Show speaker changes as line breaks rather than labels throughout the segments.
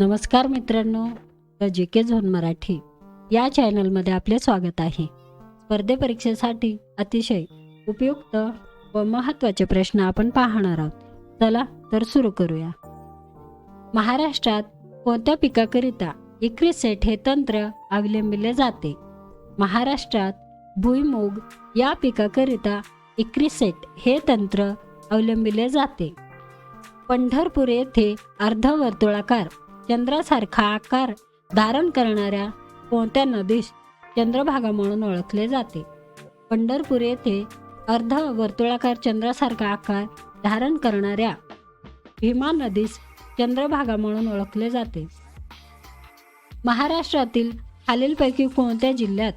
नमस्कार मित्रांनो, जी के झोन मराठी या चॅनलमध्ये आपले स्वागत आहे. स्पर्धे परीक्षेसाठी अतिशय उपयुक्त व महत्त्वाचे प्रश्न आपण पाहणार आहोत. चला तर सुरू करूया. महाराष्ट्रात कोणत्या पिकाकरिता इक्रिसेट हे तंत्र अवलंबिले जाते? महाराष्ट्रात भुईमूग या पिकाकरिता इक्रिसेट हे तंत्र अवलंबिले जाते. पंढरपूर येथे अर्धवर्तुळाकार चंद्रासारखा आकार धारण करणाऱ्या कोणत्या नदीस चंद्रभागा म्हणून ओळखले जाते? पंढरपूर येथे अर्धवर्तुळाकार चंद्रासारखा आकार धारण करणाऱ्या भीमा नदीस चंद्रभागा म्हणून ओळखले जाते. महाराष्ट्रातील खालीलपैकी कोणत्या जिल्ह्यात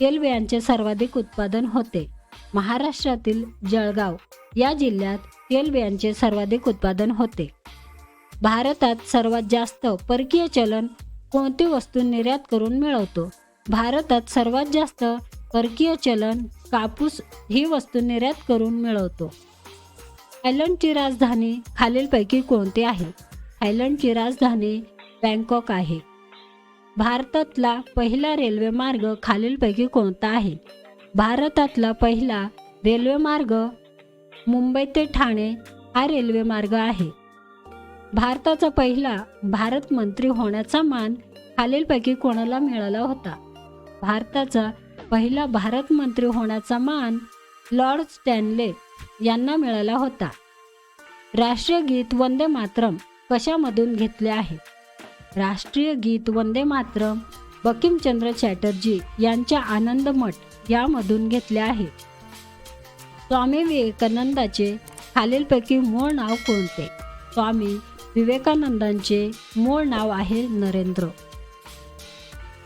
तेलबियांचे सर्वाधिक उत्पादन होते? महाराष्ट्रातील जळगाव या जिल्ह्यात तेलबियांचे सर्वाधिक उत्पादन होते. भारतात सर्वात जास्त परकीय चलन कोणती वस्तू निर्यात करून मिळवतो? भारतात सर्वात जास्त परकीय चलन कापूस ही वस्तू निर्यात करून मिळवतो. थायलंडची राजधानी खालीलपैकी कोणती आहे? थायलंडची राजधानी बँकॉक आहे. भारतातला पहिला रेल्वे मार्ग खालीलपैकी कोणता आहे? भारतातला पहिला रेल्वे मार्ग मुंबई ते ठाणे हा रेल्वे मार्ग आहे. भारताचा पहिला भारत मंत्री होण्याचा मान खालीलपैकी कोणाला मिळाला होता? भारताचा पहिला भारत मंत्री होण्याचा मान लॉर्ड स्टॅनले यांना मिळाला होता. राष्ट्रीय गीत वंदे मातरम कशामधून घेतले आहे? राष्ट्रीय गीत वंदे मातरम बंकिमचंद्र चॅटर्जी यांच्या आनंद मठ यामधून घेतले आहे. स्वामी विवेकानंदाचे खालीलपैकी मूळ नाव कोणते? स्वामी विवेकानंदांचे मूळ नाव आहे नरेंद्र.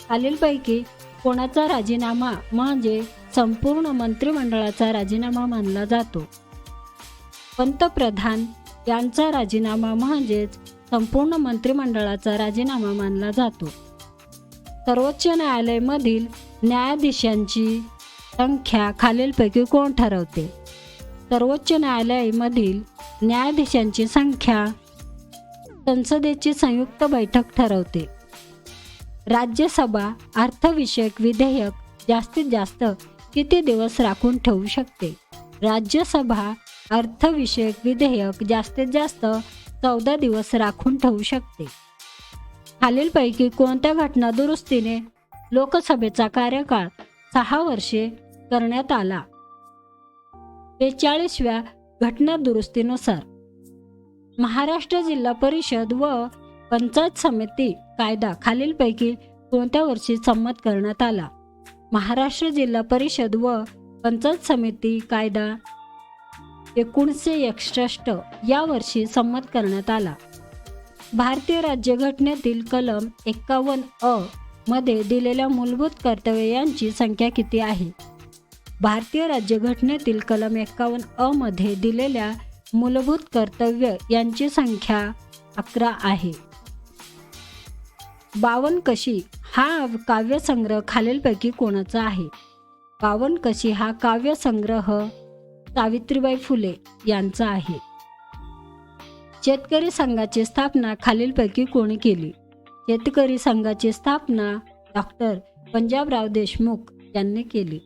खालीलपैकी कोणाचा राजीनामा म्हणजे संपूर्ण मंत्रिमंडळाचा राजीनामा मानला जातो? पंतप्रधान यांचा राजीनामा म्हणजेच संपूर्ण मंत्रिमंडळाचा राजीनामा मानला जातो. सर्वोच्च न्यायालयामधील न्यायाधीशांची संख्या खालीलपैकी कोण ठरवते? सर्वोच्च न्यायालयामधील न्यायाधीशांची संख्या संसदेची संयुक्त बैठक ठरवते. राज्यसभा अर्थविषयक विधेयक जास्तीत जास्त किती दिवस राखून ठेवू शकते? राज्यसभा अर्थविषयक विधेयक जास्तीत जास्त 14 दिवस राखून ठेवू शकते. खालीलपैकी कोणत्या घटना दुरुस्तीने लोकसभेचा कार्यकाळ 6 वर्षे करण्यात आला? 42व्या घटना दुरुस्तीनुसार. महाराष्ट्र जिल्हा परिषद व पंचायत समिती कायदा खालीलपैकी कोणत्या वर्षी संमत करण्यात आला? महाराष्ट्र जिल्हा परिषद व पंचायत समिती कायदा 1961 या वर्षी संमत करण्यात आला. भारतीय राज्यघटनेतील कलम 51(अ) मध्ये दिलेल्या मूलभूत कर्तव्यांची संख्या किती आहे? भारतीय राज्यघटनेतील कलम 51(अ) मध्ये दिलेल्या मूलभूत कर्तव्य यांची संख्या 11 आहे. बावनकशी हा काव्यसंग्रह खालीलपैकी कोणाचा आहे? बावनकशी हा काव्यसंग्रह सावित्रीबाई फुले यांचा आहे. शेतकरी संघाची स्थापना खालीलपैकी कोणी केली? शेतकरी संघाची स्थापना डॉक्टर पंजाबराव देशमुख यांनी केली.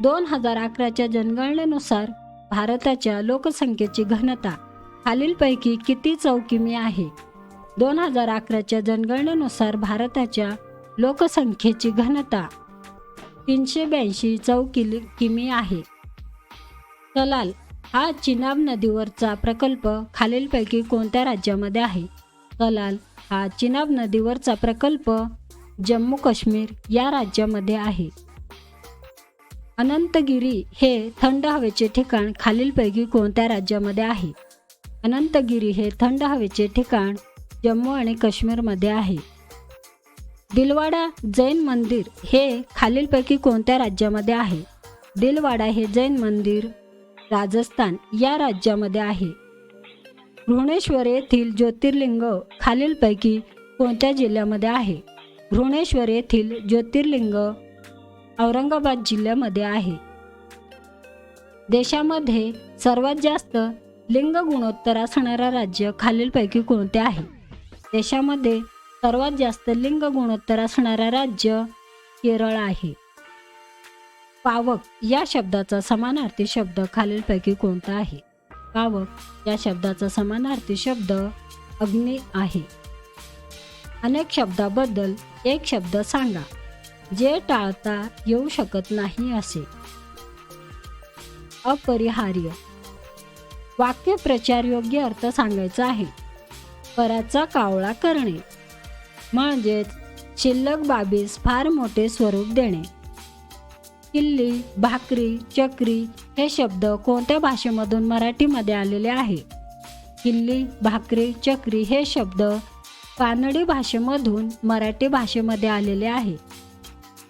2011च्या जनगणनेनुसार भारताच्या लोकसंख्येची घनता खालीलपैकी किती चौकिमी आहे? 2011च्या जनगणनेनुसार भारताच्या लोकसंख्येची घनता 382 चौकिमी आहे. सलाल हा चिनाब नदीवरचा प्रकल्प खालीलपैकी कोणत्या राज्यामध्ये आहे? सलाल हा चिनाब नदीवरचा प्रकल्प जम्मू काश्मीर या राज्यामध्ये आहे. अनंतगिरी हे थंड हवेचे ठिकाण खालीलपैकी कोणत्या राज्यामध्ये आहे? अनंतगिरी हे थंड हवेचे ठिकाण जम्मू आणि काश्मीरमध्ये आहे. दिलवाडा जैन मंदिर हे खालीलपैकी कोणत्या राज्यामध्ये आहे? दिलवाडा हे जैन मंदिर राजस्थान या राज्यामध्ये आहे. भुवनेश्वर येथील ज्योतिर्लिंग खालीलपैकी कोणत्या जिल्ह्यामध्ये आहे? भुवनेश्वर येथील ज्योतिर्लिंग औरंगाबाद जिल्ह्यामध्ये आहे. देशामध्ये सर्वात जास्त लिंग गुणोत्तर असणारा राज्य खालीलपैकी कोणते आहे? देशामध्ये सर्वात जास्त लिंग गुणोत्तर असणारा राज्य केरळ आहे. पावक या शब्दाचा समानार्थी शब्द खालीलपैकी कोणता आहे? पावक या शब्दाचा समानार्थी शब्द अग्नी आहे. अनेक शब्दाबद्दल एक शब्द सांगा जे टाळता येऊ शकत नाही असे. अपरिहार्य. वाक्य प्रचार योग्य अर्थ सांगायचा आहे. पराचा कावळा करणे म्हणजेच शिल्लक बाबीस फार मोठे स्वरूप देणे. किल्ली, भाकरी, चक्री हे शब्द कोणत्या भाषेमधून मराठीमध्ये आलेले आहे? किल्ली, भाकरी, चक्री हे शब्द कानडी भाषेमधून मराठी भाषेमध्ये आलेले आहे.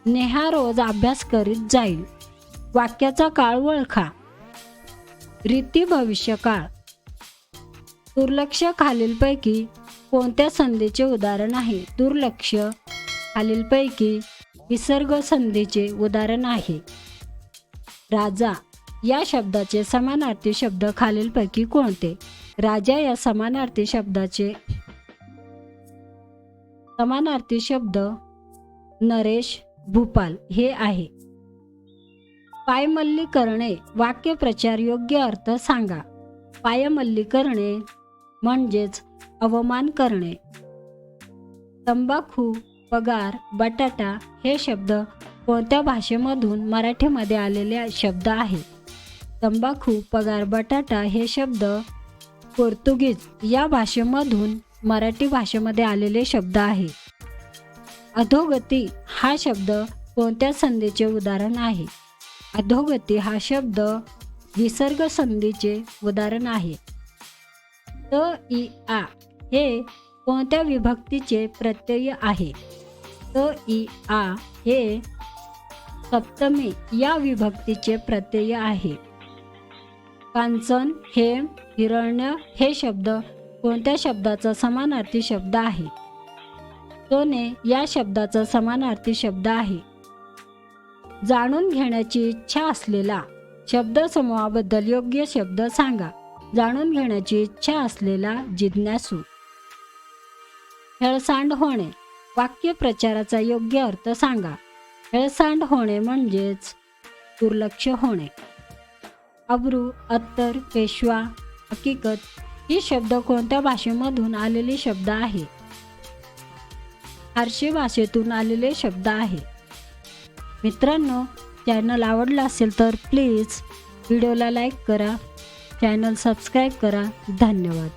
नेहा रोज अभ्यास करीत जाईल. वाक्याचा काळ ओळखा. रीती भविष्यकाळ. दुर्लक्ष खालीलपैकी कोणत्या संधीचे उदाहरण आहे? दुर्लक्ष खालीलपैकी विसर्ग संधीचे उदाहरण आहे. राजा या शब्दाचे समानार्थी शब्द खालीलपैकी कोणते? राजा या समानार्थी शब्दाचे समानार्थी शब्द नरेश, भूपाल हे आहे. पायमल्ली करणे वाक्य प्रचार योग्य अर्थ सांगा. पायमल्ली करणे म्हणजेच अवमान करणे. तंबाखू, पगार, बटाटा हे शब्द कोणत्या भाषेमधून मराठीमध्ये आलेले शब्द आहेत? तंबाखू, पगार, बटाटा हे शब्द पोर्तुगीज या भाषेमधून मराठी भाषेमध्ये आलेले शब्द आहेत. अधोगती हा शब्द कोणत्या संधीचे उदाहरण आहे? अधोगती हा शब्द विसर्ग संधीचे उदाहरण आहे. त, इ, आ हे कोणत्या विभक्तीचे प्रत्यय आहे? त, इ, आ हे सप्तमी या विभक्तीचे प्रत्यय आहे. कांचन, हेम, हिरण्य हे शब्द कोणत्या शब्दाचा समानार्थी शब्द आहे? सोने या शब्दाचा समानार्थी शब्द आहे. जाणून घेण्याची इच्छा असलेला शब्दसमूहाबद्दल योग्य शब्द सांगा. जाणून घेण्याची इच्छा असलेला जिज्ञासू. हेळसांड होणे वाक्य प्रचाराचा योग्य अर्थ सांगा. हेळसांड होणे म्हणजेच दुर्लक्ष होणे. अब्रू, अत्तर, पेशवा, हकीकत ही शब्द कोणत्या भाषेमधून आलेले शब्द आहे? फारसी भाषेतून आलेले शब्द आहे. मित्रांनो, चॅनल आवडला असेल तर प्लीज व्हिडिओला लाईक करा, चॅनल सबस्क्राईब करा. धन्यवाद.